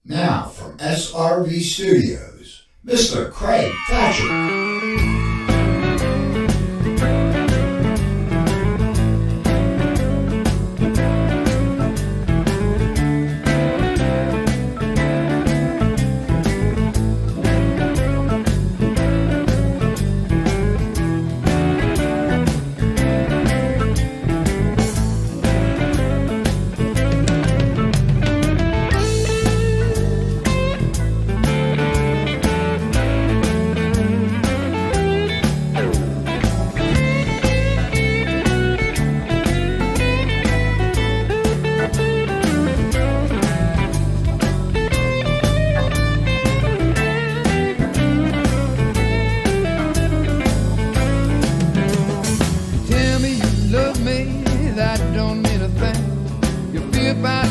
Now from SRV Studios, Mr. Craig Thatcher.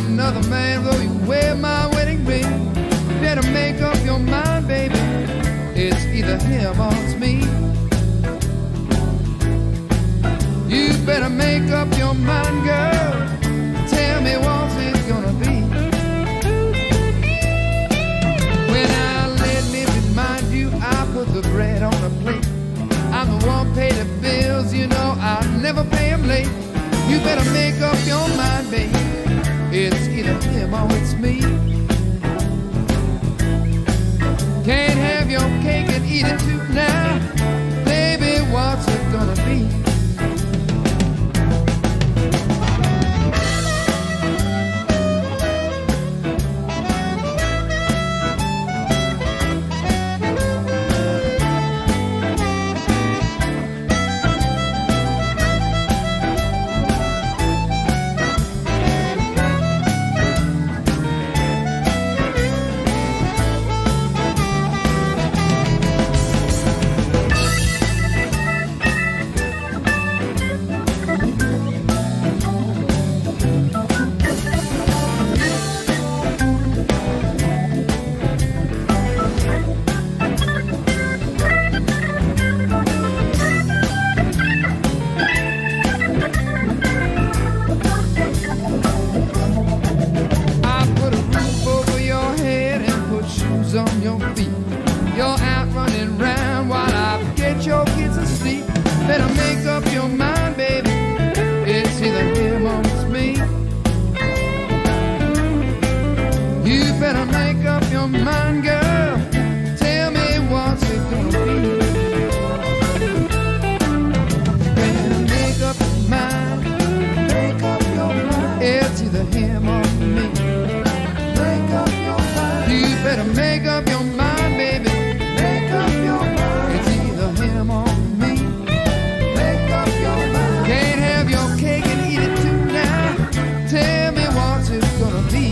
Another man, though you wear my wedding ring. You better make up your mind, baby. It's either him or it's me. You better make up your mind, girl. Tell me what's it gonna be. When I let me remind you, I put the bread on the plate. I'm the one pay the bills, you know I never pay them late. You better make up your mind, baby. It's either him or it's me. Can't have your cake and eat it too now. Baby, what's it gonna be? On your feet, you're out running round while I get your kids asleep. Better make up your mind, baby. It's either him or it's me. You better make up your mind, girl. Tell me what's it gonna be. You better make up your mind. Make up your mind. It's either him or me. Make up your mind. You better make up your mind, baby. Make up your mind. It's either him or me. Make up your mind. Can't have your cake and eat it too now. Tell me what's it gonna be.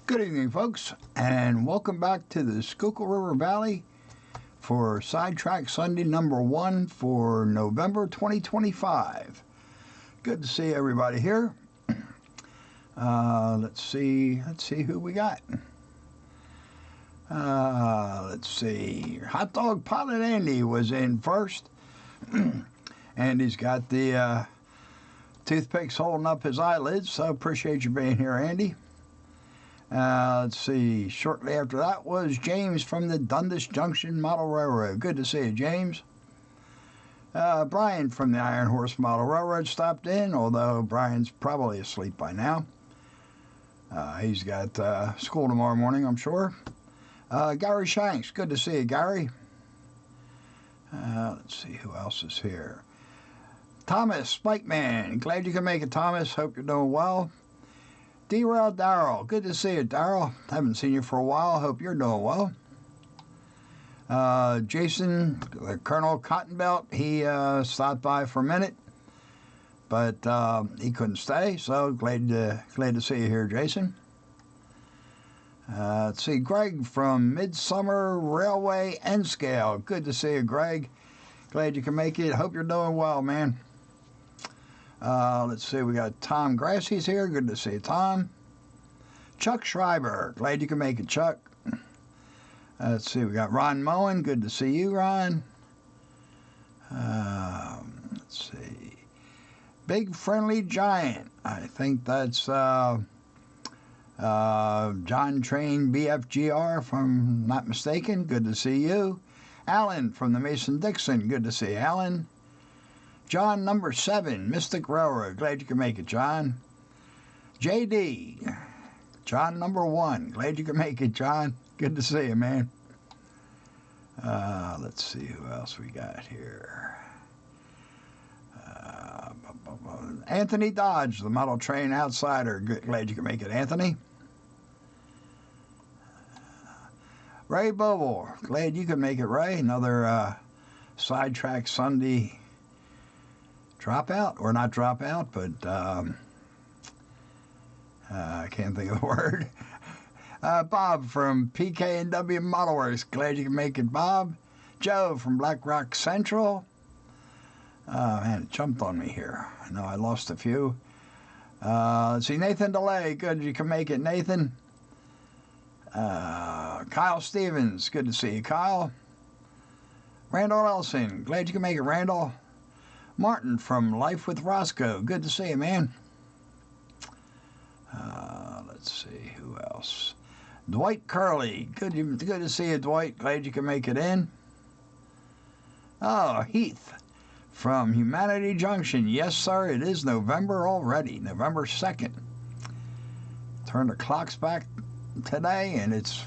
Good evening, folks, and welcome back to the Schuylkill River Valley for Sidetrack Sunday number 1 for November 2025. Good to see everybody here. Let's see who we got. Let's see. Hot Dog Pilot Andy was in first. Andy's got the toothpicks holding up his eyelids, so appreciate you being here, Andy. Let's see. Shortly after that was James from the Dundas Junction Model Railroad. Good to see you, James. Brian from the Iron Horse Model Railroad stopped in, although Brian's probably asleep by now. He's got school tomorrow morning, I'm sure. Gary Shanks, good to see you, Gary. Let's see who else is here. Thomas, Spike Man, glad you can make it, Thomas. Hope you're doing well. D-Rail Darrell, good to see you, Darrell. Haven't seen you for a while. Hope you're doing well. Jason, Colonel Cottonbelt, he stopped by for a minute, but he couldn't stay, so glad to see you here, Jason. Let's see, Greg from Midsummer Railway N-Scale. Good to see you, Greg. Glad you can make it. Hope you're doing well, man. Let's see, we got Tom Grassie's here. Good to see you, Tom. Chuck Schreiber. Glad you can make it, Chuck. Let's see, we got Ron Moen. Good to see you, Ron. Let's see. Big Friendly Giant. I think that's John Train BFGR, if I'm not mistaken. Good to see you. Alan from the Mason-Dixon. Good to see you, Alan. John number 7, Mystic Railroad. Glad you can make it, John. JD, John number 1. Glad you can make it, John. Good to see you, man. Let's see who else we got here. Anthony Dodge, the Model Train Outsider. Glad you can make it, Anthony. Ray Boble, glad you can make it, Ray. Another Sidetrack Sunday dropout, or not dropout, but I can't think of the word. Bob from PK&W Model Works, glad you can make it, Bob. Joe from Black Rock Central. Man, it jumped on me here. I know I lost a few. Let's see, Nathan DeLay, good you can make it, Nathan. Kyle Stevens, good to see you, Kyle. Randall Elson, glad you can make it, Randall. Martin from Life with Roscoe, good to see you, man. Let's see, who else? Dwight Curley, good to see you, Dwight. Glad you can make it in. Oh, Heath from Humanity Junction. Yes, sir, it is November already, November 2nd. Turn the clocks back today, and it's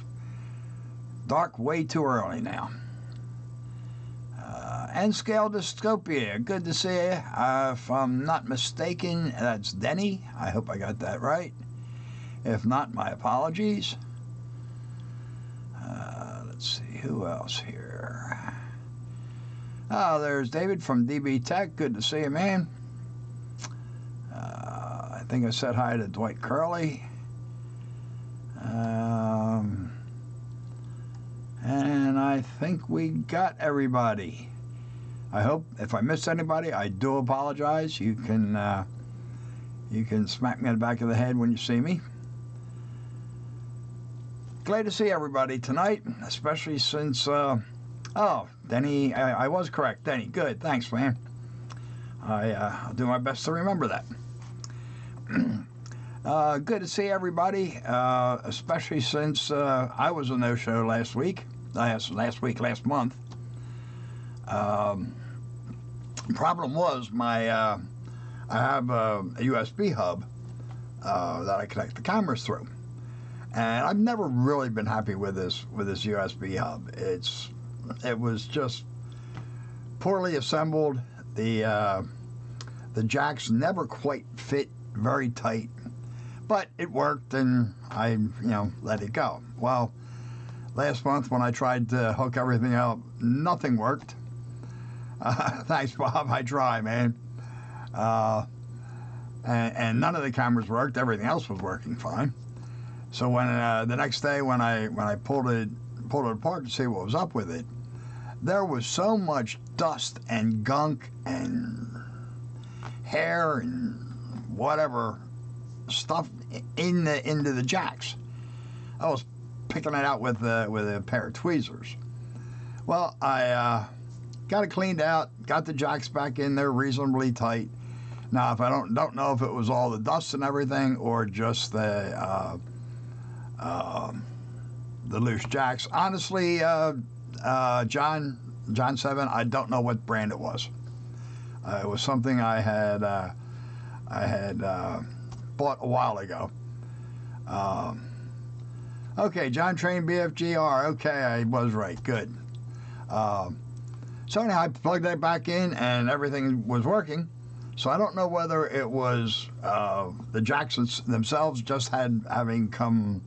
dark way too early now. N-Scale Dystopia, good to see you. If I'm not mistaken, that's Denny. I hope I got that right. If not, my apologies. Let's see, who else here? Oh, there's David from DB Tech. Good to see you, man. I think I said hi to Dwight Curley. And I think we got everybody. I hope if I missed anybody, I do apologize. You can smack me in the back of the head when you see me. Glad to see everybody tonight, especially since, Denny, I was correct. Denny, good, thanks, man. I'll do my best to remember that. Good to see everybody, especially since I was a no-show last month. Problem was I have a USB hub that I connect the cameras through, and I've never really been happy with this USB hub. It was just poorly assembled. The jacks never quite fit very tight, but it worked, and I let it go. Well, last month when I tried to hook everything up, nothing worked. Thanks, Bob. I try, man. And none of the cameras worked. Everything else was working fine. So when the next day when I pulled it apart to see what was up with it, there was so much dust and gunk and hair and whatever stuff into the jacks. I was picking it out with a pair of tweezers. Well, I got it cleaned out, got the jacks back in there reasonably tight. Now, if I don't know if it was all the dust and everything or just the loose jacks. Honestly, John 7, I don't know what brand it was. It was something I had bought a while ago. Okay, John Train BFGR. Okay, I was right. Good. So anyhow, I plugged that back in and everything was working. So I don't know whether it was the jacks themselves just having come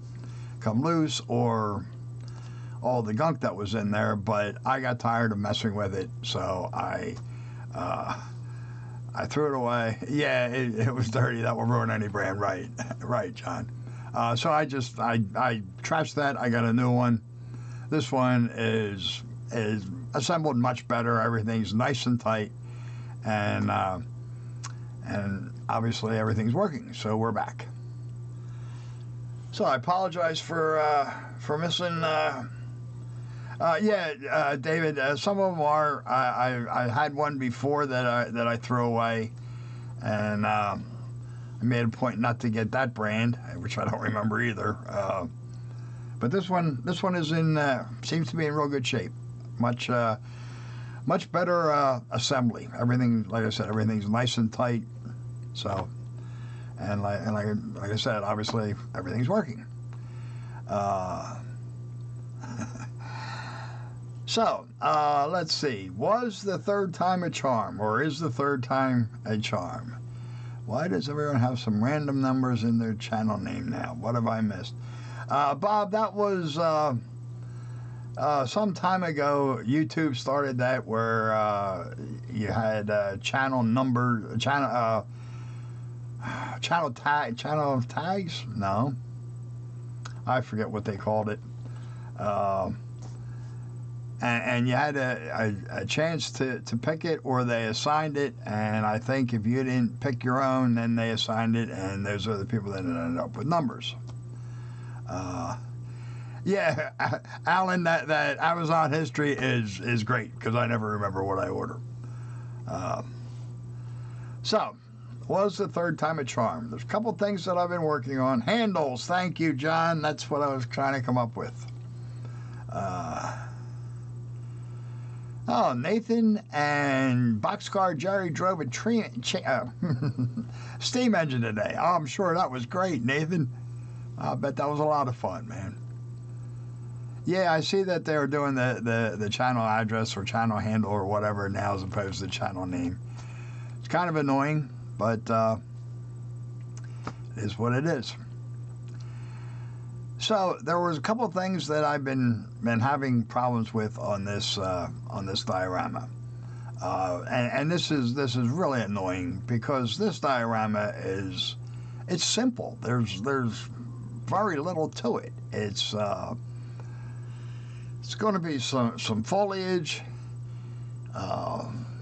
loose or all the gunk that was in there. But I got tired of messing with it, so I threw it away. Yeah, it was dirty. That will ruin any brand, right? Right, John. So I trashed that. I got a new one. This one is assembled much better. Everything's nice and tight, and obviously everything's working. So we're back. So I apologize for missing. David. Some of them are. I had one before that I threw away, and I made a point not to get that brand, which I don't remember either. But this one is seems to be in real good shape. Much better assembly. Everything, like I said, everything's nice and tight. So, and like I said, obviously everything's working. So, let's see. Was the third time a charm, or is the third time a charm? Why does everyone have some random numbers in their channel name now? What have I missed? Bob, that was some time ago. YouTube started that where you had channel tags. No, I forget what they called it. And you had a chance to pick it, or they assigned it. And I think if you didn't pick your own, then they assigned it, and those are the people that ended up with numbers. Yeah, Alan, that Amazon history is great because I never remember what I order. So, was the third time a charm? There's a couple things that I've been working on. Handles, thank you, John. That's what I was trying to come up with. Nathan and Boxcar Jerry drove a steam engine today. Oh, I'm sure that was great, Nathan. I bet that was a lot of fun, man. Yeah, I see that they're doing the channel address or channel handle or whatever now as opposed to the channel name. It's kind of annoying, but it is what it is. So there was a couple of things that I've been having problems with on this diorama, and this is really annoying because this diorama it's simple. There's very little to it. It's going to be some foliage,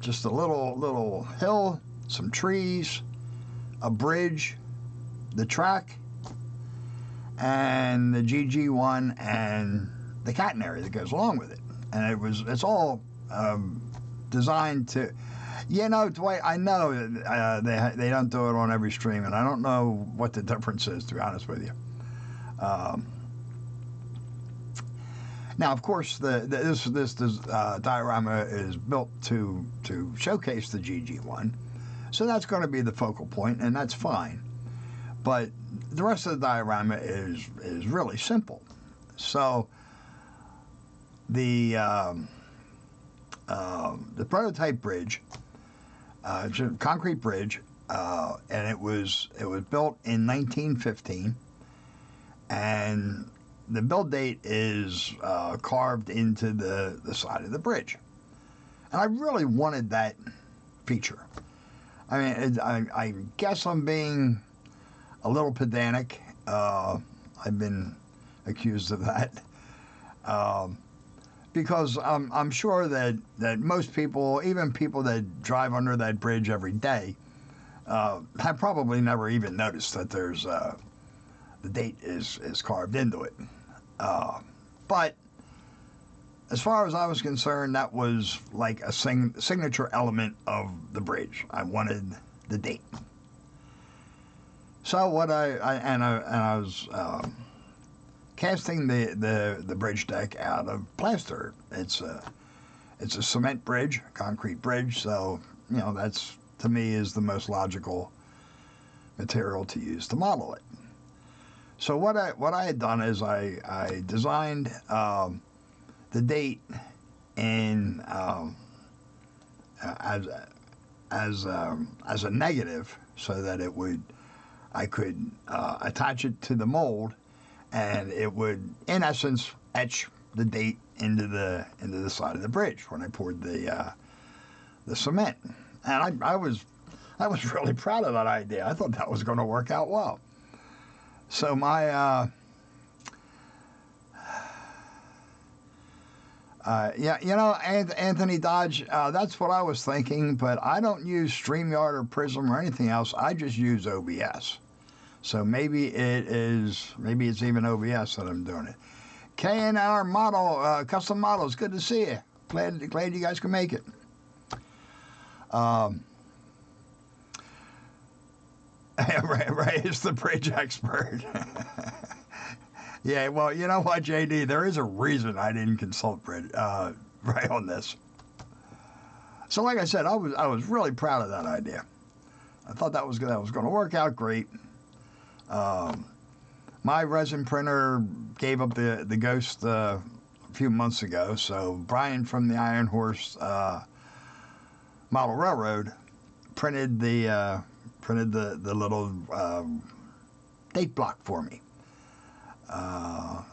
just a little hill, some trees, a bridge, the track, and the GG1 and the catenary that goes along with it. And it's all designed to, Dwight, I know they don't do it on every stream, and I don't know what the difference is, to be honest with you. Now, of course, this diorama is built to showcase the GG1, so that's going to be the focal point, and that's fine. But the rest of the diorama is really simple. So the prototype bridge, concrete bridge, and it was built in 1915, and the build date is carved into the side of the bridge. And I really wanted that feature. I mean, I guess I'm being a little pedantic. I've been accused of that. because I'm sure that most people, even people that drive under that bridge every day, have probably never even noticed that there's the date is carved into it. But as far as I was concerned, that was like a signature element of the bridge. I wanted the date. So what I was casting the bridge deck out of plaster. It's a cement bridge, concrete bridge. So that's, to me, is the most logical material to use to model it. So what I had done is I designed the date in as a negative, so that I could attach it to the mold, and it would, in essence, etch the date into the side of the bridge when I poured the cement. And I was really proud of that idea. I thought that was going to work out well. So my Anthony Dodge, that's what I was thinking, but I don't use StreamYard or Prism or anything else. I just use OBS. So maybe it's even OBS that I'm doing it. K&R Model, Custom Models, good to see you. Glad you guys can make it. Ray is the bridge expert. Yeah, well, you know what, JD? There is a reason I didn't consult Ray on this. So, like I said, I was really proud of that idea. I thought that was going to work out great. My resin printer gave up the ghost a few months ago, so Brian from the Iron Horse Model Railroad printed the little date block for me.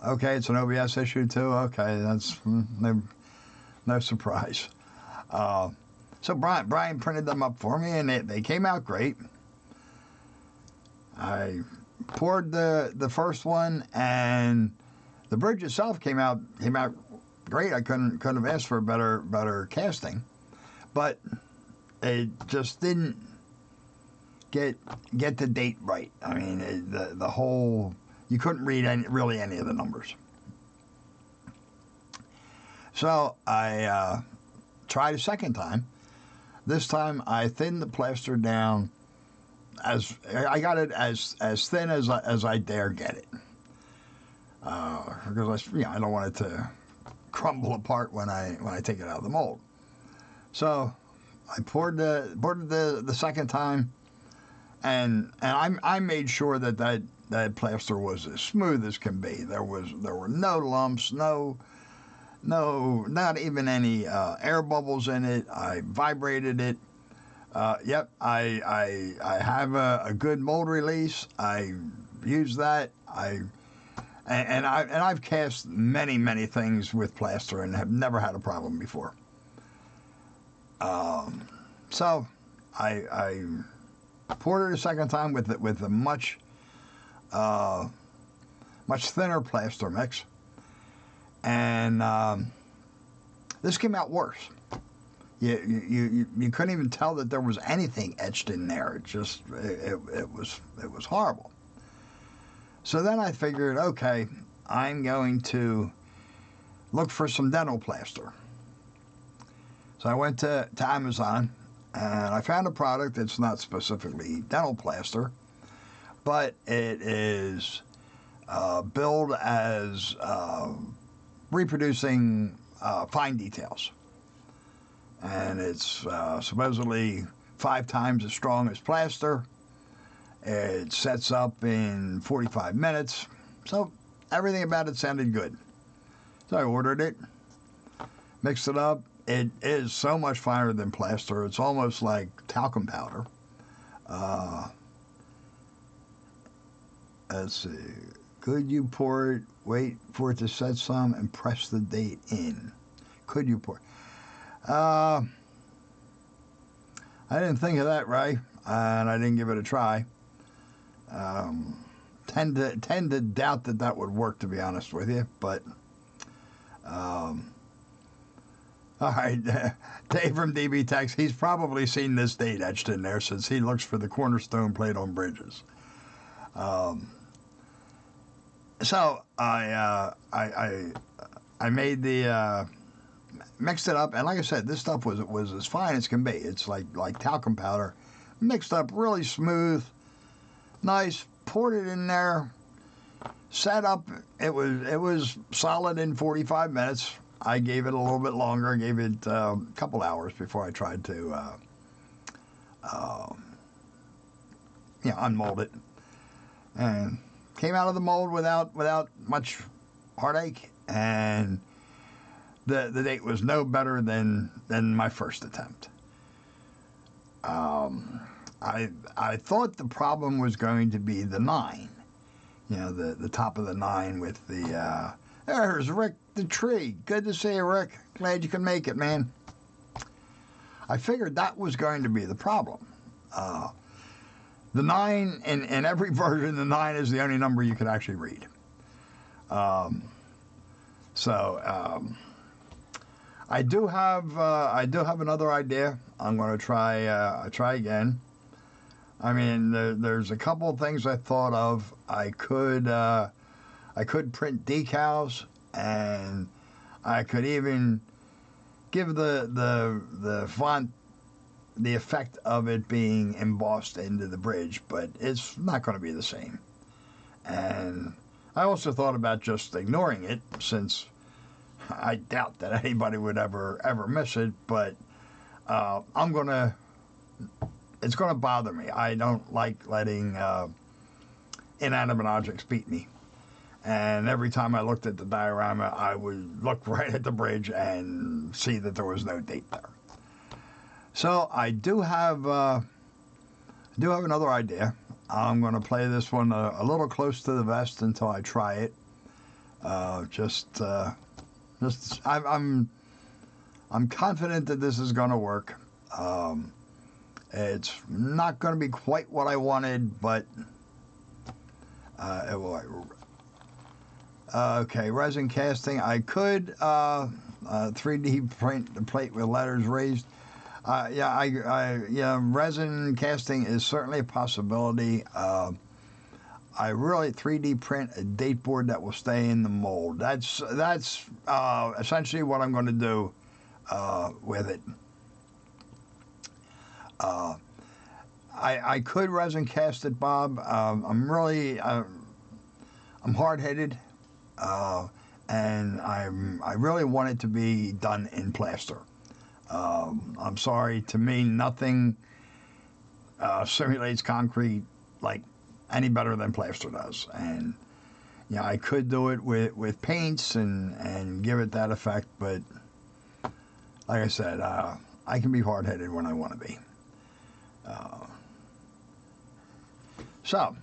Okay, it's an OBS issue too. Okay, that's no surprise. So Brian printed them up for me, and they came out great. I poured the first one, and the bridge itself came out great. I couldn't have asked for a better casting, but it just didn't get the date right. I mean, the whole, you couldn't read really any of the numbers. So I tried a second time. This time I thinned the plaster down. I got it as thin as I dare get it, because I don't want it to crumble apart when I take it out of the mold. So I poured the second time, and I made sure that plaster was as smooth as can be. There were no lumps, no, not even any air bubbles in it. I vibrated it. Yep, I have a good mold release. I use that. I've cast many things with plaster and have never had a problem before. So I poured it a second time with a much thinner plaster mix, and this came out worse. You couldn't even tell that there was anything etched in there. It was horrible. So then I figured, okay, I'm going to look for some dental plaster. So I went to Amazon, and I found a product that's not specifically dental plaster, but it is billed as reproducing fine details. And it's supposedly 5 times as strong as plaster. It sets up in 45 minutes. So everything about it sounded good. So I ordered it, mixed it up. It is so much finer than plaster. It's almost like talcum powder. Let's see. Could you pour it, wait for it to set some, and press the date in? Could you pour it? I didn't think of that, Ray, and I didn't give it a try. Tend to doubt that would work, to be honest with you, but All right, Dave from DB Tex, he's probably seen this date etched in there since he looks for the cornerstone plate on bridges. So I made the mixed it up, and like I said, this stuff was as fine as can be. It's like talcum powder, mixed up really smooth, nice. Poured it in there, set up. It was solid in 45 minutes. I gave it a little bit longer. I gave it a couple hours before I tried to unmold it, and came out of the mold without much heartache. And the date was no better than my first attempt. I thought the problem was going to be the 9, the top of the 9 with the. There's Rick the tree. Good to see you, Rick. Glad you can make it, man. I figured that was going to be the problem. The 9 in every version, the 9 is the only number you could actually read. I do have another idea. I'm going to try again. I mean, there's a couple of things I thought of. I could print decals, and I could even give the font the effect of it being embossed into the bridge, but it's not going to be the same. And I also thought about just ignoring it, since I doubt that anybody would ever miss it, but it's going to bother me. I don't like letting inanimate objects beat me. And every time I looked at the diorama, I would look right at the bridge and see that there was no date there. So I do have another idea. I'm going to play this one a little close to the vest until I try it. I'm confident that this is going to work. It's not going to be quite what I wanted, but it will. Okay, resin casting. I could 3D print the plate with letters raised. Resin casting is certainly a possibility. I really 3D print a date board that will stay in the mold. That's essentially what I'm going to do with it. I could resin cast it, Bob. I'm hard-headed, and I really want it to be done in plaster. I'm sorry, to me, nothing simulates concrete like any better than plaster does. And I could do it with paints and give it that effect, but like I said, I can be hard-headed when I want to be. So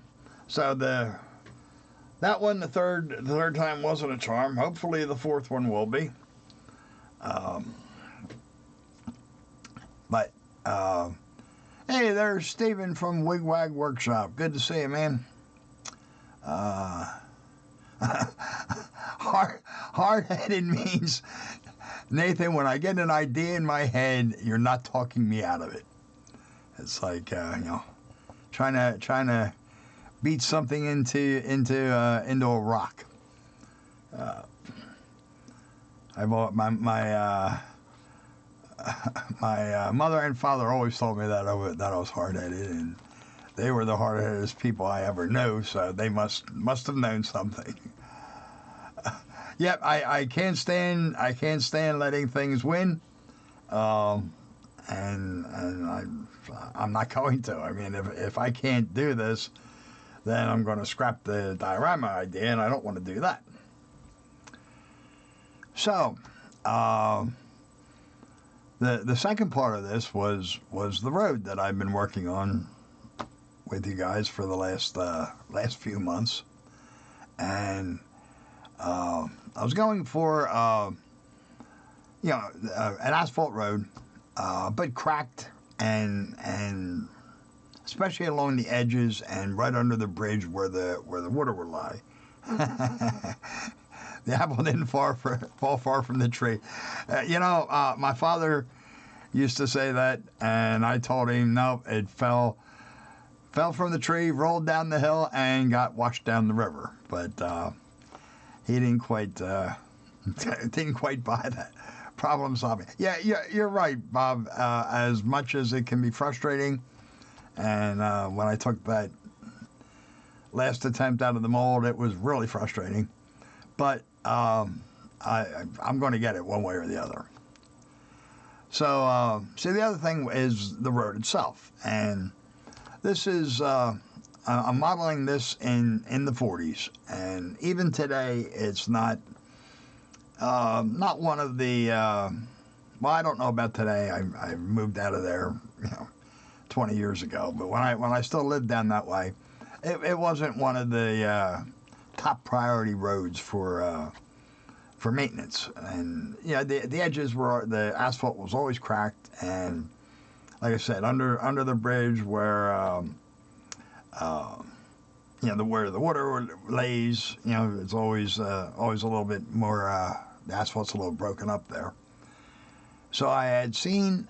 that one, the third time wasn't a charm. Hopefully the fourth one will be. Hey, there's Stephen from Wigwag Workshop. Good to see you, man. Hard-headed means, Nathan, when I get an idea in my head, you're not talking me out of it. It's like trying to beat something into a rock. I bought my mother and father always told me that I was hard-headed, and they were the hard-headedest people I ever knew, so they must have known something. Yep, I can't stand letting things win, and I'm not going to. I mean, if I can't do this, then I'm going to scrap the diorama idea, and I don't want to do that. So, the second part of this was the road that I've been working on with you guys for the last few months, and I was going for an asphalt road, but cracked and especially along the edges and right under the bridge where the water would lie. the apple didn't fall far from the tree. My father used to say that, and I told him, no, it fell from the tree, rolled down the hill, and got washed down the river. But he didn't quite buy that. Problem solving. Yeah, you're right, Bob. As much as it can be frustrating, and when I took that last attempt out of the mold, it was really frustrating. But I'm going to get it one way or the other. So, see, the other thing is the road itself, and this is I'm modeling this in the 40s, and even today, it's not one of the. Well, I don't know about today. I moved out of there, 20 years ago. But when I still lived down that way, it wasn't one of the top priority roads for maintenance. And the edges the asphalt was always cracked, and like I said, under the bridge where where the water lays, it's always a little bit more. The asphalt's a little broken up there. So I had seen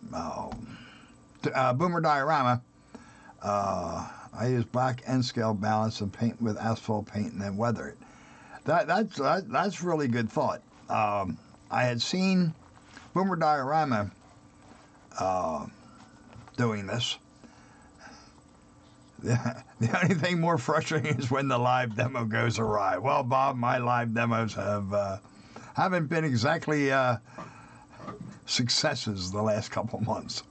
Boomer Diorama. I used black N scale balance and paint with asphalt paint and then weather it. That's really good thought. I had seen Boomer Diorama doing this. The only thing more frustrating is when the live demo goes awry. Well, Bob, my live demos haven't been exactly successes the last couple months.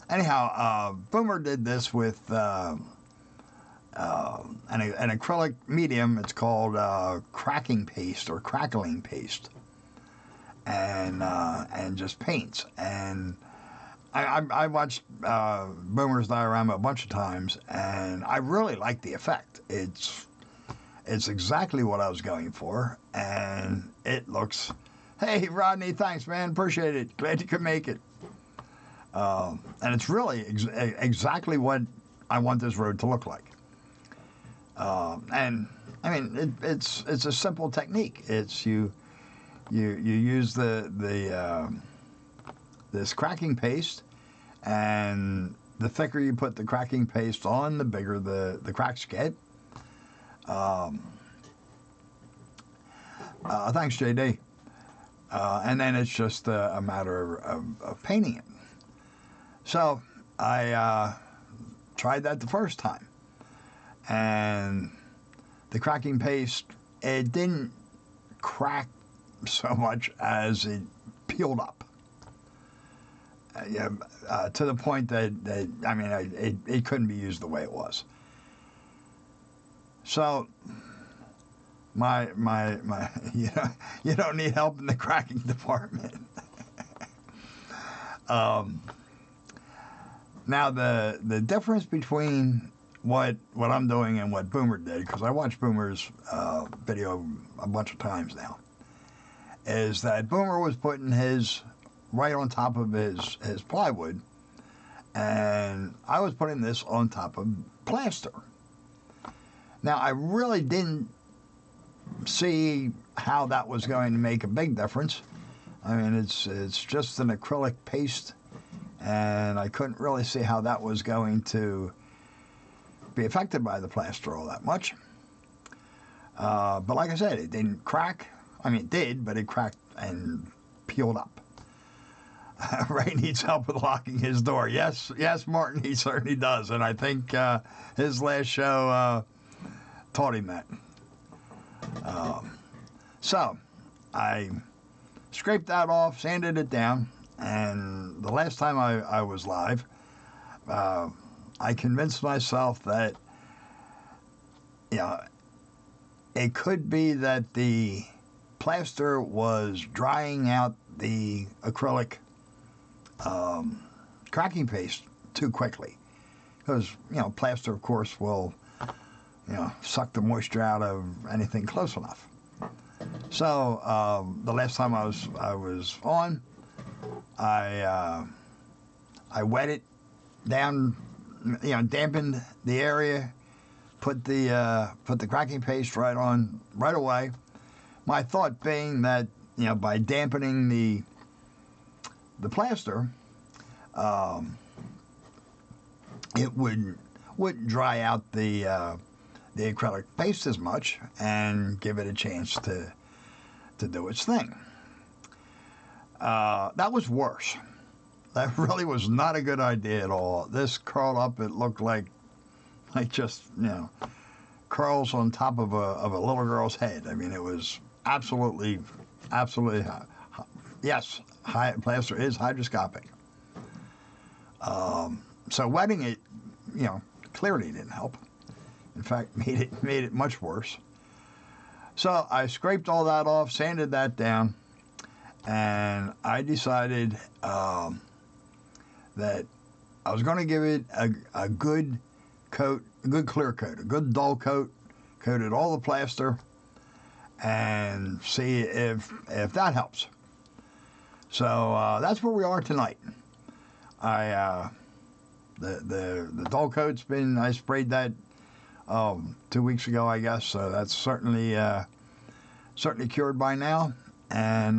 Anyhow, Boomer did this with an acrylic medium. It's called cracking paste or crackling paste, and just paints. And I watched Boomer's diorama a bunch of times, and I really like the effect. It's exactly what I was going for, and it looks. Hey, Rodney, thanks, man. Appreciate it. Glad you could make it. And it's really exactly what I want this road to look like. And I mean, it's a simple technique. It's you use this cracking paste, and the thicker you put the cracking paste on, the bigger the cracks get. Thanks, JD. And then it's just a matter of painting it. So I tried that the first time, and the cracking paste, it didn't crack so much as it peeled up. To the point that it couldn't be used the way it was. So my you don't need help in the cracking department. Now the difference between what I'm doing and what Boomer did, because I watched Boomer's video a bunch of times now, is that Boomer was putting his right on top of his plywood, and I was putting this on top of plaster. Now, I really didn't see how that was going to make a big difference. I mean, it's just an acrylic paste, and I couldn't really see how that was going to be affected by the plaster all that much. But like I said, it didn't crack. I mean, it did, but it cracked and peeled up. Ray needs help with locking his door. Yes, Martin, he certainly does. And I think his last show taught him that. So I scraped that off, sanded it down, and the last time I was live, I convinced myself that, it could be that the plaster was drying out the acrylic cracking paste too quickly, because plaster, of course, will suck the moisture out of anything close enough. So the last time I was on, I wet it down, dampened the area, put the cracking paste right on right away. My thought being that, you know, by dampening the plaster, it wouldn't dry out the acrylic paste as much and give it a chance to do its thing. That was worse. That really was not a good idea at all. This curled up. It looked like just, you know, curls on top of a little girl's head. I mean, it was absolutely, yes, plaster is hydroscopic. So wetting it, you know, clearly didn't help. In fact, made it much worse. So I scraped all that off, sanded that down, and I decided that I was going to give it a good coat, a good clear coat, a good dull coat, coated all the plaster, and see if that helps. So that's where we are tonight. The dull coat's been, I sprayed that 2 weeks ago, I guess. So that's certainly cured by now, and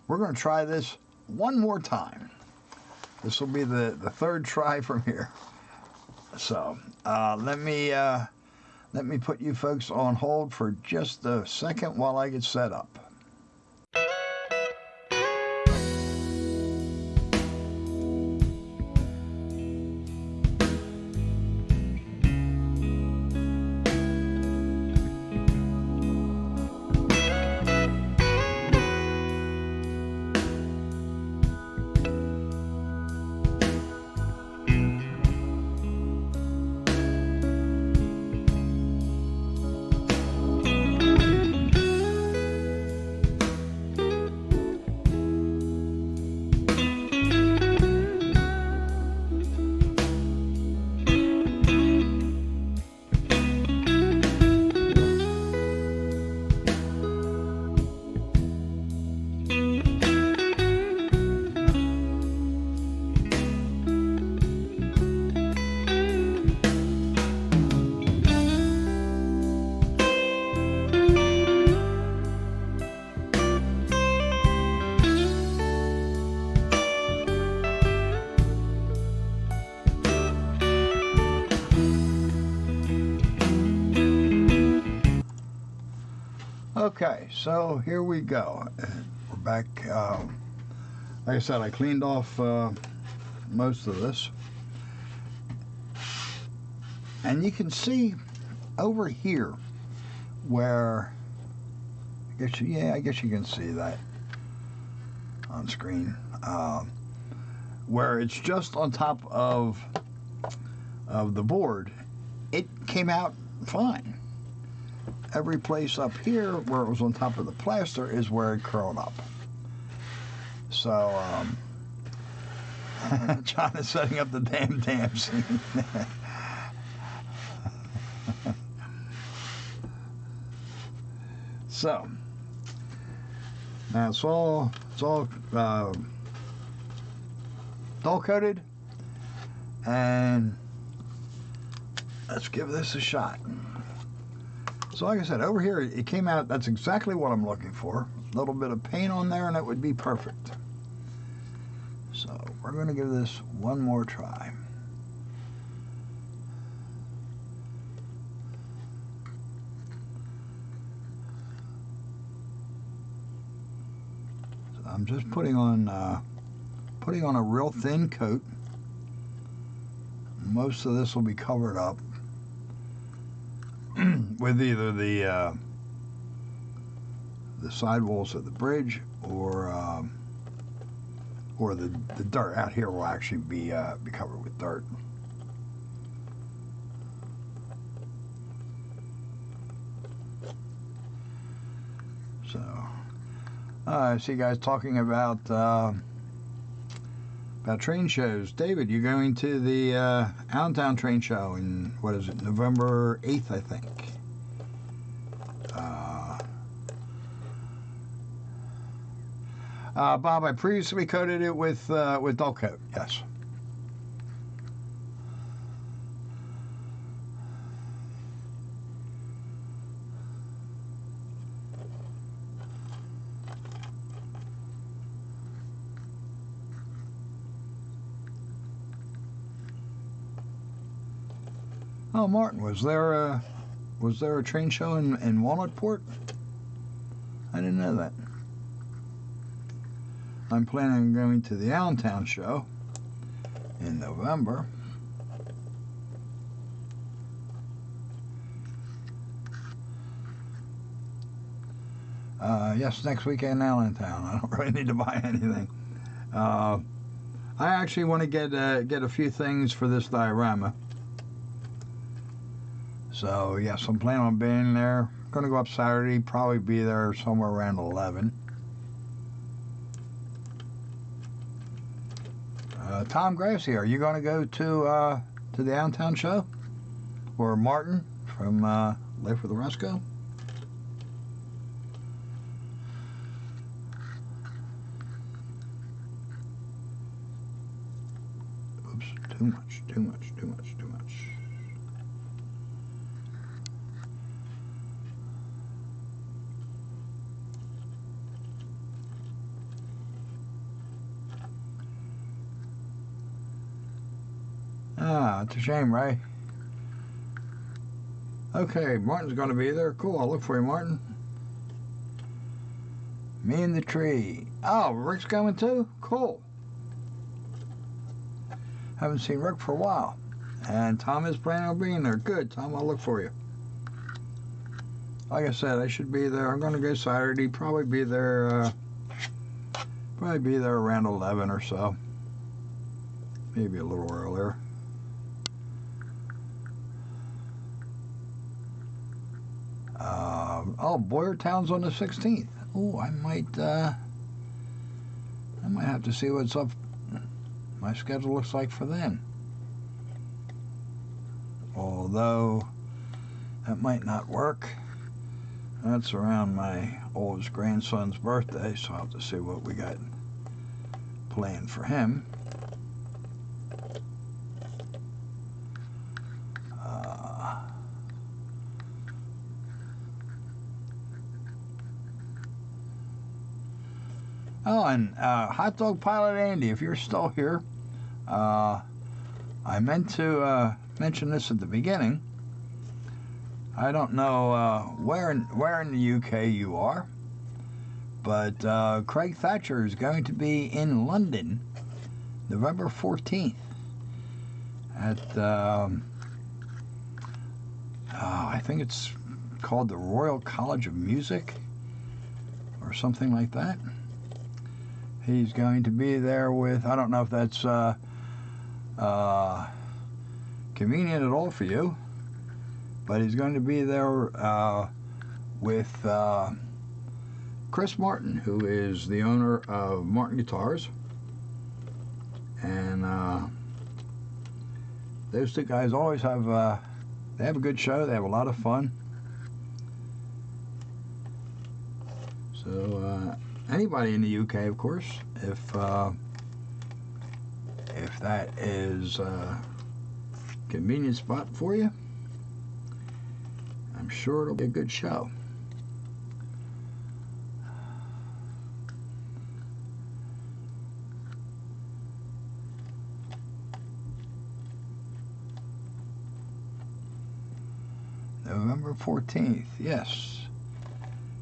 we're going to try this one more time. This will be the third try from here. So let me put you folks on hold for just a second while I get set up. Okay, so here we go. We're back. Like I said, I cleaned off most of this. And you can see over here where, I guess you can see that on screen, where it's just on top of the board. It came out fine. Every place up here where it was on top of the plaster is where it curled up. So, John is setting up the damn scene. So, now it's all dull coated, and let's give this a shot. So like I said, over here, it came out, that's exactly what I'm looking for. A little bit of paint on there, and it would be perfect. So we're going to give this one more try. So I'm just putting on a real thin coat. Most of this will be covered up with either the sidewalls of the bridge or the dirt. Out here will actually be covered with dirt. So I see you guys talking about train shows. David, you're going to the Allentown train show in, what is it, November 8th, I think. Bob, I previously coated it with dull coat, yes. Oh, Martin, was there a train show in Walnutport? I didn't know that. I'm planning on going to the Allentown show in November. Yes, next weekend in Allentown. I don't really need to buy anything. I actually want to get a few things for this diorama. So yes, I'm planning on being there. Going to go up Saturday. Probably be there somewhere around 11. Tom Grassy, are you going to go to the Allentown show? Or Martin from Life with Oresco? Oops, too much. Ah, it's a shame, Ray. Okay, Martin's going to be there. Cool, I'll look for you, Martin. Me and the Tree. Oh, Rick's coming too? Cool. Haven't seen Rick for a while. And Tom is planning on being there. Good, Tom, I'll look for you. Like I said, I should be there. I'm going to go Saturday. Probably be there around 11 or so. Maybe a little earlier. Boyertown's on the 16th. Oh, I might have to see what's up. My schedule looks like for then. Although that might not work. That's around my oldest grandson's birthday, so I'll have to see what we got planned for him. And Hot Dog Pilot Andy, if you're still here, I meant to mention this at the beginning. I don't know where in the UK you are, but Craig Thatcher is going to be in London November 14th at I think it's called the Royal College of Music or something like that. He's going to be there with, I don't know if that's convenient at all for you, but he's going to be there with Chris Martin, who is the owner of Martin Guitars. And those two guys always have, they have a good show. They have a lot of fun. So anybody in the UK, of course, if that is a convenient spot for you, I'm sure it'll be a good show. November 14th, yes.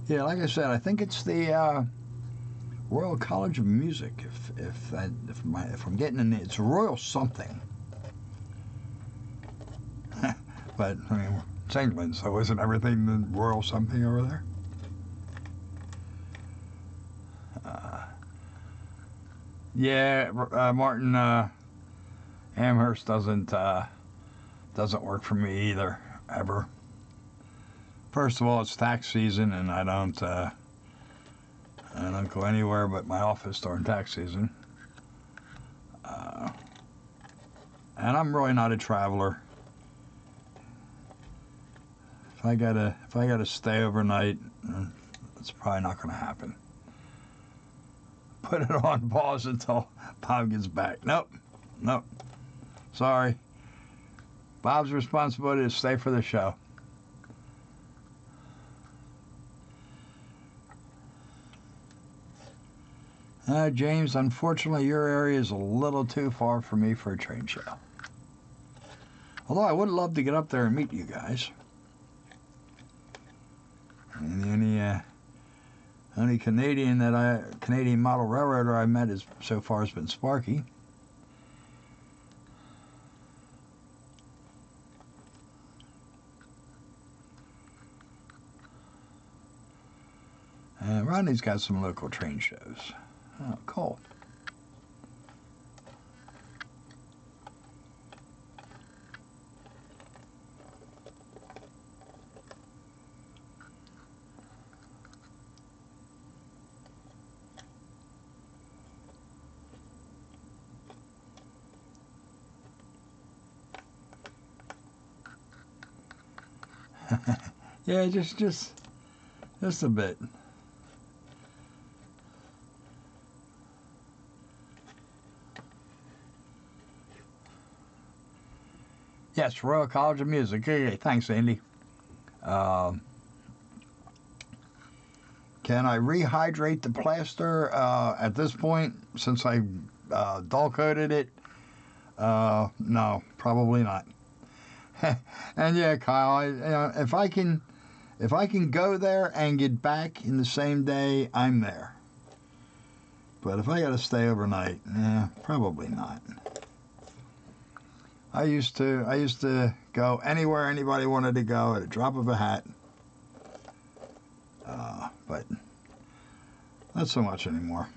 Yeah, like I said, I think it's the Royal College of Music. If I'm getting in, it's Royal something. But I mean, it's England, so isn't everything the Royal something over there? Yeah, Martin Amherst doesn't work for me either, ever. First of all, it's tax season, and I don't go anywhere but my office during tax season. And I'm really not a traveler. If I gotta stay overnight, it's probably not going to happen. Put it on pause until Bob gets back. Nope. Sorry. Bob's responsibility is to stay for the show. James, unfortunately, your area is a little too far for me for a train show. Although I would love to get up there and meet you guys. And the only Canadian model railroader I met so far has been Sparky. Rodney's got some local train shows. Oh, cool. Yeah, just a bit. Yes, Royal College of Music. Okay, thanks, Andy. Can I rehydrate the plaster at this point since I dull coated it? No, probably not. And yeah, Kyle, if I can go there and get back in the same day, I'm there. But if I got to stay overnight, probably not. I used to go anywhere anybody wanted to go at a drop of a hat. But not so much anymore.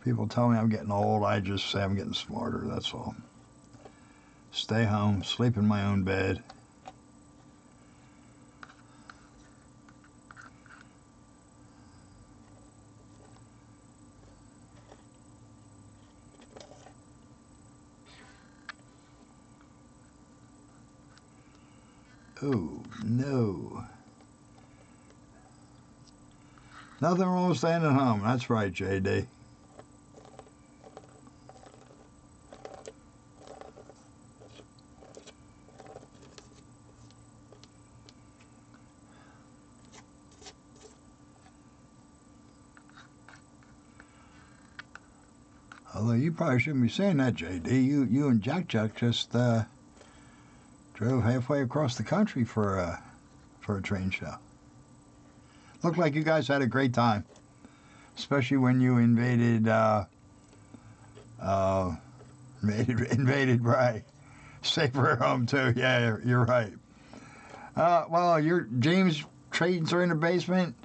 People tell me I'm getting old. I just say I'm getting smarter, that's all. Stay home, sleep in my own bed. Oh, no. Nothing wrong with staying at home. That's right, JD. Although you probably shouldn't be saying that, JD. You and Jack just drove halfway across the country for a train show. Looked like you guys had a great time, especially when you invaded Bray. Safer at home too. Yeah, you're right. Well, your James' trades are in the basement.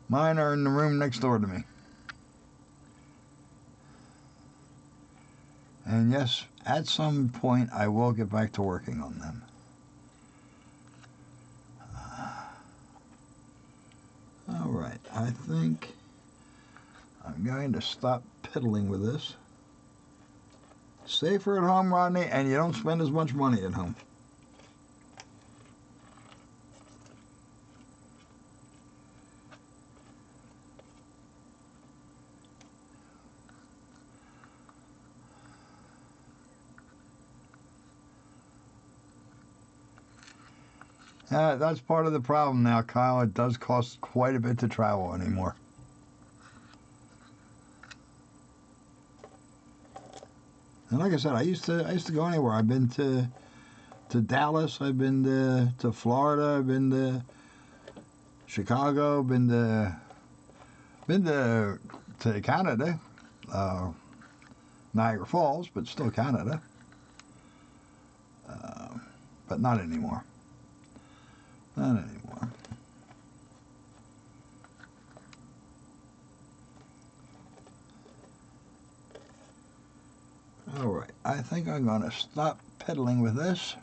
Mine are in the room next door to me. And yes, at some point I will get back to working on them. All right, I think I'm going to stop piddling with this. Safer at home, Rodney, and you don't spend as much money at home. That's part of the problem now, Kyle. It does cost quite a bit to travel anymore. And like I said, I used to go anywhere. I've been to Dallas. I've been to Florida. I've been to Chicago. Been to Canada, Niagara Falls, but still Canada. But not anymore. Not anymore. All right, I think I'm going to stop pedaling with this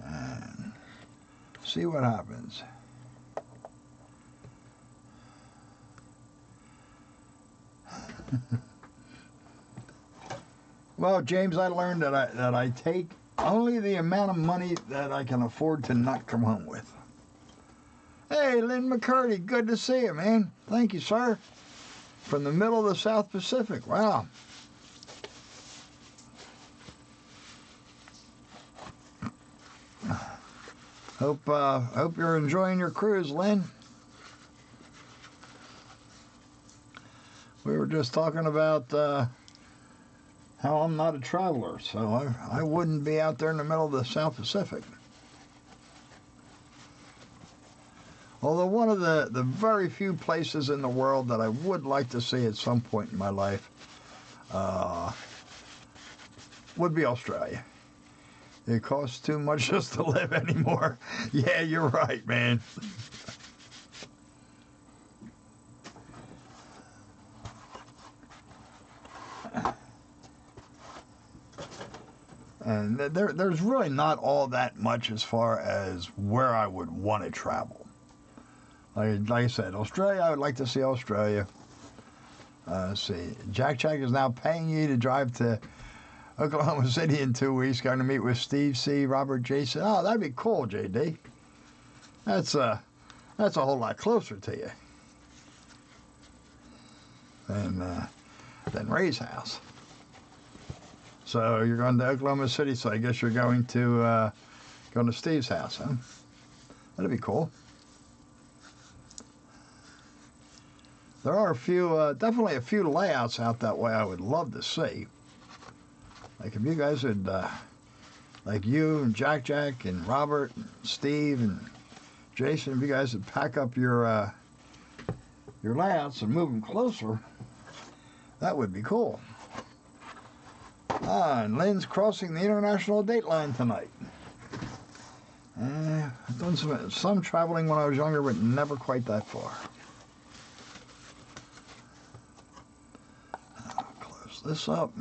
and see what happens. Well, James, I learned that I take only the amount of money that I can afford to not come home with. Hey, Lynn McCurdy, good to see you, man. Thank you, sir. From the middle of the South Pacific. Wow. Hope you're enjoying your cruise, Lynn. We were just talking about how I'm not a traveler, so I wouldn't be out there in the middle of the South Pacific. Although one of the very few places in the world that I would like to see at some point in my life would be Australia. It costs too much just to live anymore. Yeah, you're right, man. And there's really not all that much as far as where I would want to travel. Like I said, Australia, I would like to see Australia. Let's see. Jack is now paying you to drive to Oklahoma City in 2 weeks. Going to meet with Steve C., Robert Jason. Oh, that'd be cool, JD. That's a whole lot closer to you than Ray's house. So you're going to Oklahoma City, so I guess you're going to Steve's house, huh? That'd be cool. There are definitely a few layouts out that way I would love to see. Like if you guys would, like you and Jack and Robert and Steve and Jason, if you guys would pack up your layouts and move them closer, that would be cool. And Lynn's crossing the international date line tonight. I've done some traveling when I was younger, but never quite that far. I'll close this up.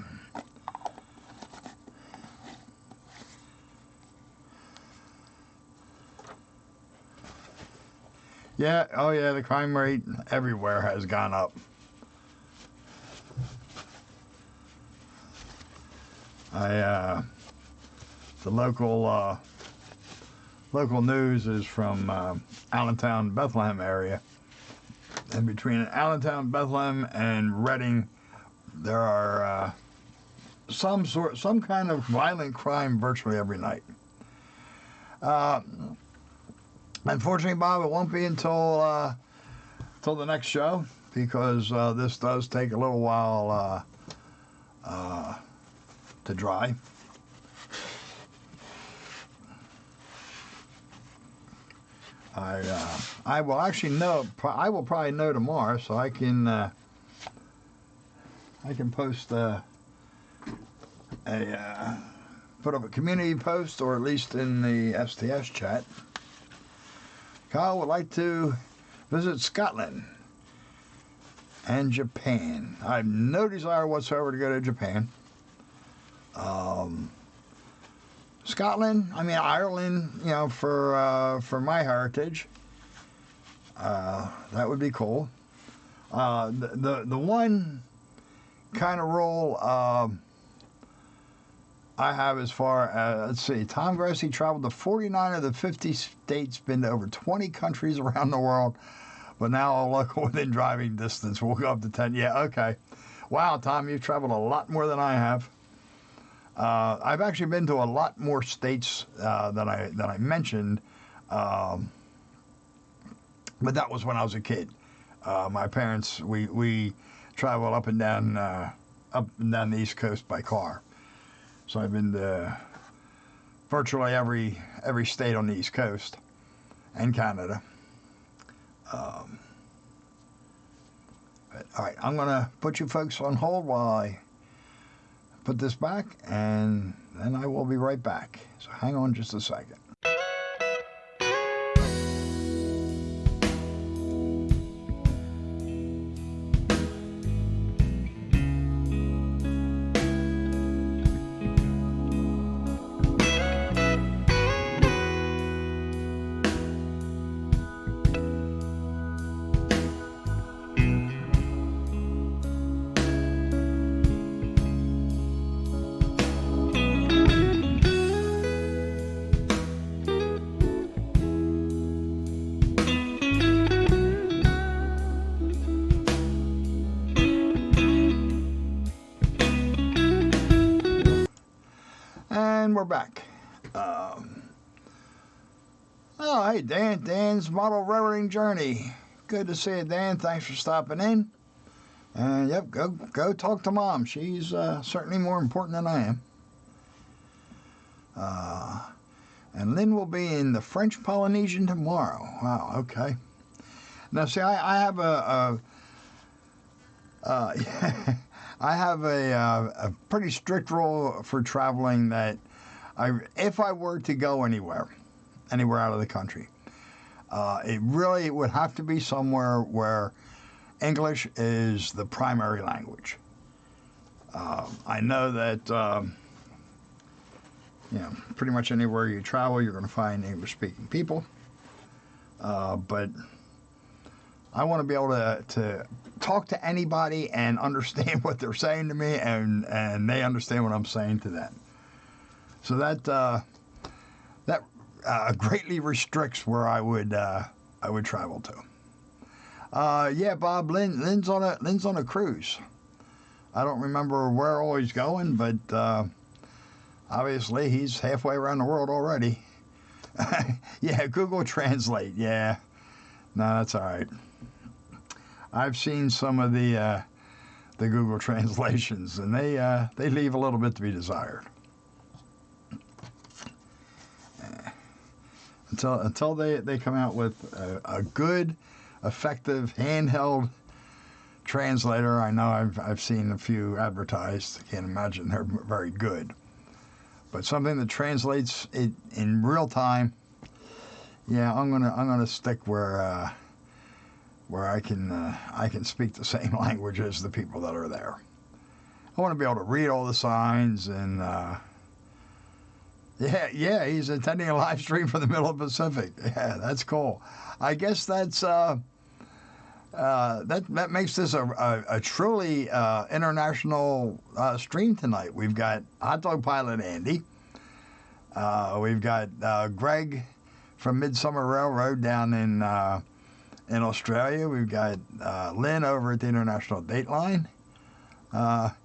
Yeah, oh yeah, the crime rate everywhere has gone up. The local news is from Allentown, Bethlehem area, and between Allentown, Bethlehem, and Reading, there are some kind of violent crime virtually every night. Unfortunately, Bob, it won't be until the next show because this does take a little while to dry. I will actually know. I will probably know tomorrow, so I can post put up a community post, or at least in the STS chat. Kyle would like to visit Scotland and Japan. I have no desire whatsoever to go to Japan. Scotland, I mean Ireland, you know, for my heritage, that would be cool. The one kind of rule I have as far as, let's see, Tom Grossi traveled to 49 of the 50 states, been to over 20 countries around the world, but now all local within driving distance. We'll go up to 10. Yeah, okay. Wow, Tom, you've traveled a lot more than I have. I've actually been to a lot more states than I mentioned, but that was when I was a kid. My parents, we traveled up and down the East Coast by car. So I've been to virtually every state on the East Coast and Canada. But, all right, I'm going to put you folks on hold while I put this back, and then I will be right back. So hang on just a second. And we're back. Oh, hey, Dan's Model Railroading Journey. Good to see you, Dan. Thanks for stopping in. And yep, go talk to Mom. She's certainly more important than I am. And Lynn will be in the French Polynesian tomorrow. Wow, okay. Now, see, I have I have a pretty strict rule for traveling that if I were to go anywhere out of the country, it really would have to be somewhere where English is the primary language. I know that pretty much anywhere you travel, you're going to find English-speaking people. But I want to be able to talk to anybody and understand what they're saying to me, and they understand what I'm saying to them. So that greatly restricts where I would travel to. Yeah, Bob, Lynn's on a cruise. I don't remember where all he's going, but obviously he's halfway around the world already. Yeah, Google Translate. Yeah, no, that's all right. I've seen some of the Google translations, and they leave a little bit to be desired. Until they come out with a good, effective, handheld translator. I know I've seen a few advertised. I can't imagine they're very good. But something that translates it in real time, yeah, I'm gonna stick where I can speak the same language as the people that are there. I want to be able to read all the signs and yeah, he's attending a live stream from the middle of the Pacific. Yeah, that's cool. I guess that's that makes this a truly international stream tonight. We've got Hot Dog Pilot Andy. We've got Greg from Midsummer Railroad down in Australia. We've got Lynn over at the International Dateline.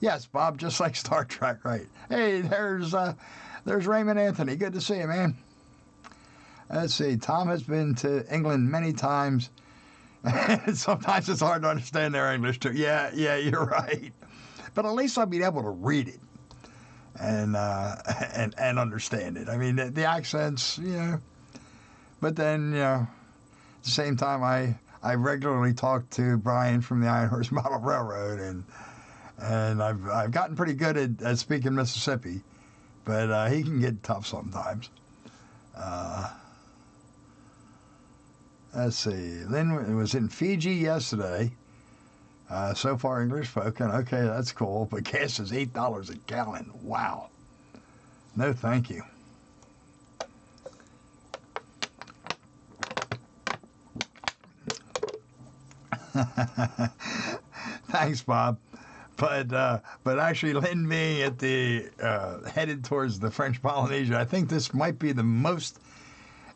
Yes, Bob, just like Star Trek, right? Hey, there's Raymond Anthony. Good to see you, man. Let's see. Tom has been to England many times. Sometimes it's hard to understand their English too. Yeah, you're right. But at least I'll be able to read it and understand it. I mean, the accents, But then, at the same time, I regularly talk to Brian from the Iron Horse Model Railroad, and I've gotten pretty good at speaking Mississippi, but he can get tough sometimes. Let's see. Lynn was in Fiji yesterday. So far English spoken. Okay, that's cool. But gas is $8 a gallon. Wow. No, thank you. Thanks, Bob. But actually, Lynn being at the headed towards the French Polynesia, I think this might be the most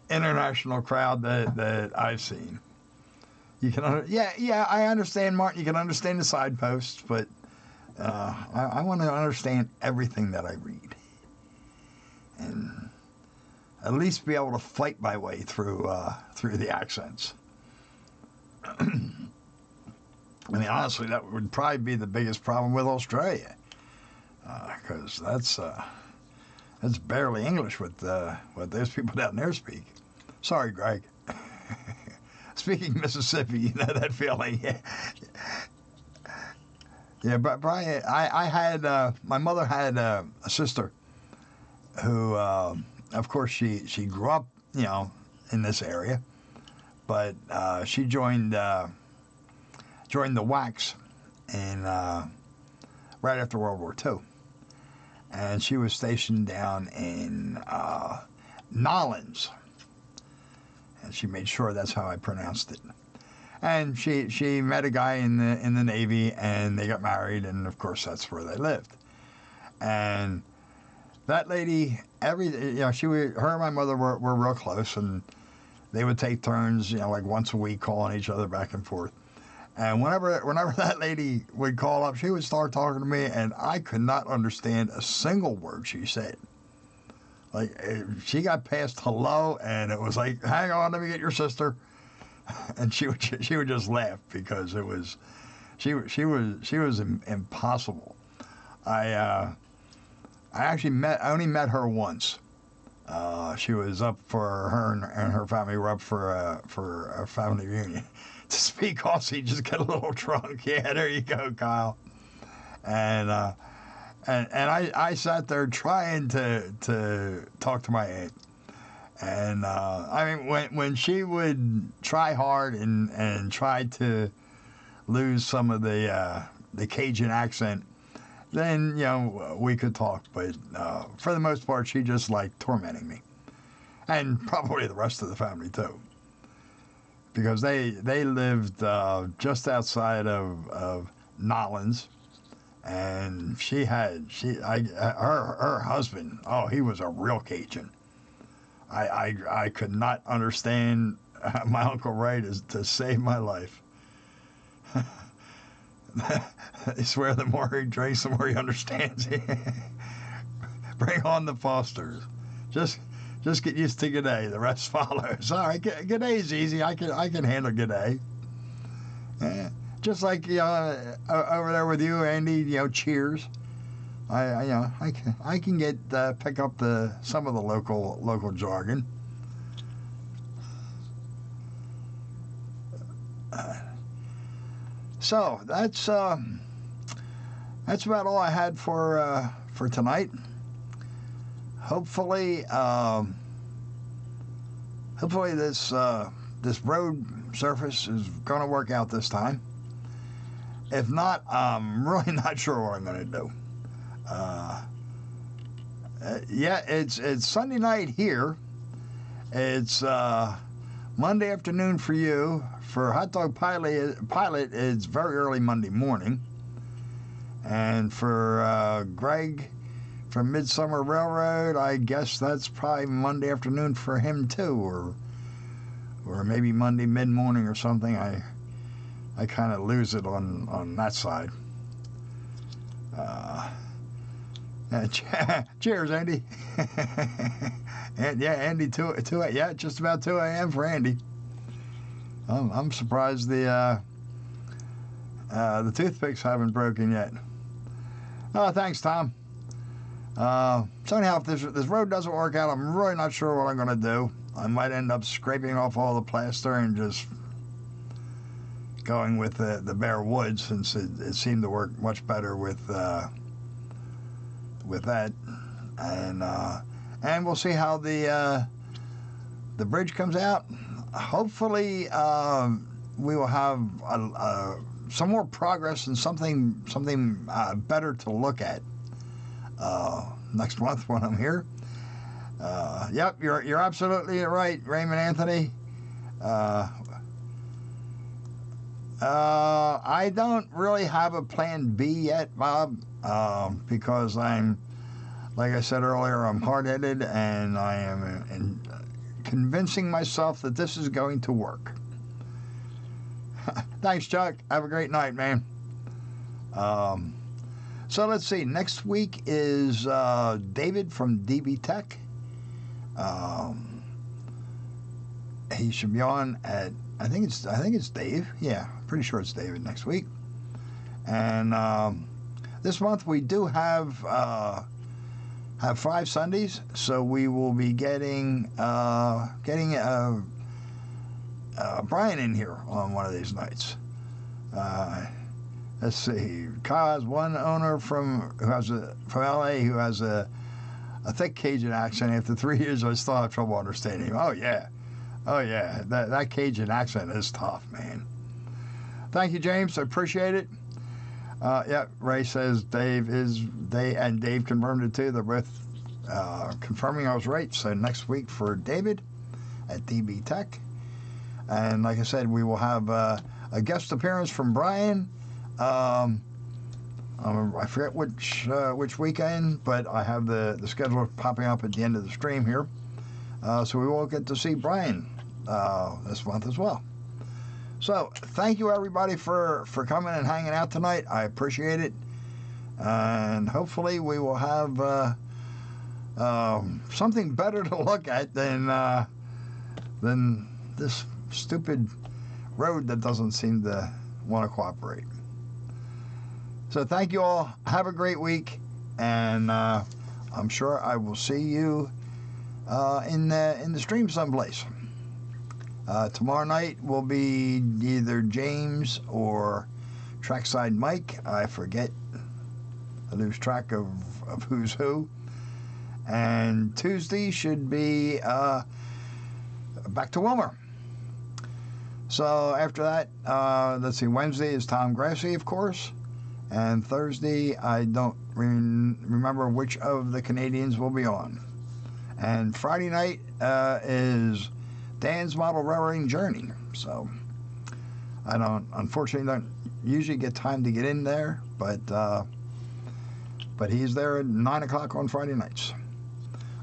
international crowd that I've seen. You can, I understand, Martin. You can understand the side posts, but I want to understand everything that I read, and at least be able to fight my way through the accents. I mean, honestly, that would probably be the biggest problem with Australia, because that's barely English what those people down there speak. Sorry, Greg. Speaking Mississippi, you know that feeling. Yeah, but Brian, I had my mother had a sister who, of course, she grew up, in this area, but she joined the WACs in right after World War II, and she was stationed down in Nolens, and she made sure that's how I pronounced it. And she met a guy in the Navy, and they got married, and of course that's where they lived. And that lady, her and my mother were real close, and they would take turns, like once a week, calling each other back and forth. And whenever that lady would call up, she would start talking to me, and I could not understand a single word she said. Like, she got past hello, and it was like, hang on, let me get your sister. And she would just laugh, because it was She was impossible. I only met her once. She was up for her and her family were up for a family reunion. To speak Aussie, just get a little drunk. Yeah, there you go, Kyle. And I sat there trying to talk to my aunt. And I mean, when she would try hard and try to lose some of the Cajun accent, then we could talk. But for the most part, she just liked tormenting me, and probably the rest of the family too, because they lived just outside of Nolens, and her husband. Oh, he was a real Cajun. I could not understand my Uncle Ray to save my life. I swear the more he drinks, the more he understands. Bring on the Fosters. Just get used to G'day. The rest follows. All right, G'day's easy. I can handle G'day. Just like over there with you, Andy. Cheers. I can get pick up some of the local jargon. So that's about all I had for tonight. Hopefully this road surface is going to work out this time. If not, I'm really not sure what I'm going to do. Yeah, it's Sunday night here. It's Monday afternoon for you. For Hot Dog Pilot, it's very early Monday morning. And for Greg from Midsummer Railroad, I guess that's probably Monday afternoon for him too, or maybe Monday mid-morning or something. I kind of lose it on that side. Cheers, Andy. And yeah, Andy, yeah, just about 2 a.m. for Andy. I'm surprised the toothpicks haven't broken yet. Oh, thanks, Tom. So anyhow, if this road doesn't work out, I'm really not sure what I'm going to do. I might end up scraping off all the plaster and just going with the bare wood, since it seemed to work much better with that. And we'll see how the bridge comes out. Hopefully, we will have some more progress and something better to look at next month when I'm here. Yep, you're absolutely right, Raymond Anthony. I don't really have a plan B yet, Bob, because I'm, like I said earlier, I'm hard-headed, and I am convincing myself that this is going to work. Thanks, Chuck. Have a great night, man. So let's see. Next week is David from DB Tech. He should be on at, I think it's Dave. Yeah, pretty sure it's David next week. And this month we do have 5 Sundays, so we will be getting Brian in here on one of these nights. Let's see. Kyle has one owner from LA who has a thick Cajun accent. After 3 years, I still have trouble understanding him. Oh yeah. That Cajun accent is tough, man. Thank you, James. I appreciate it. Yeah, Ray says Dave confirmed it too. They're both confirming I was right. So next week for David at DB Tech. And like I said, we will have a guest appearance from Brian. I forget which weekend, but I have the schedule popping up at the end of the stream here. So we will get to see Brian this month as well. So thank you, everybody, for coming and hanging out tonight. I appreciate it. And hopefully we will have something better to look at than this stupid road that doesn't seem to want to cooperate. So thank you all. Have a great week, and I'm sure I will see you in the stream someplace. Tomorrow night will be either James or Trackside Mike. I forget. I lose track of who's who. And Tuesday should be back to Wilmer. So after that, let's see, Wednesday is Tom Grassi, of course. And Thursday, I don't remember which of the Canadians will be on. And Friday night is Dan's Model Railroading Journey. So I unfortunately don't usually get time to get in there, but he's there at 9 o'clock on Friday nights.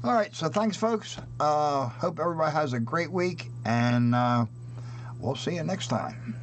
All right, so thanks, folks. Hope everybody has a great week, and we'll see you next time.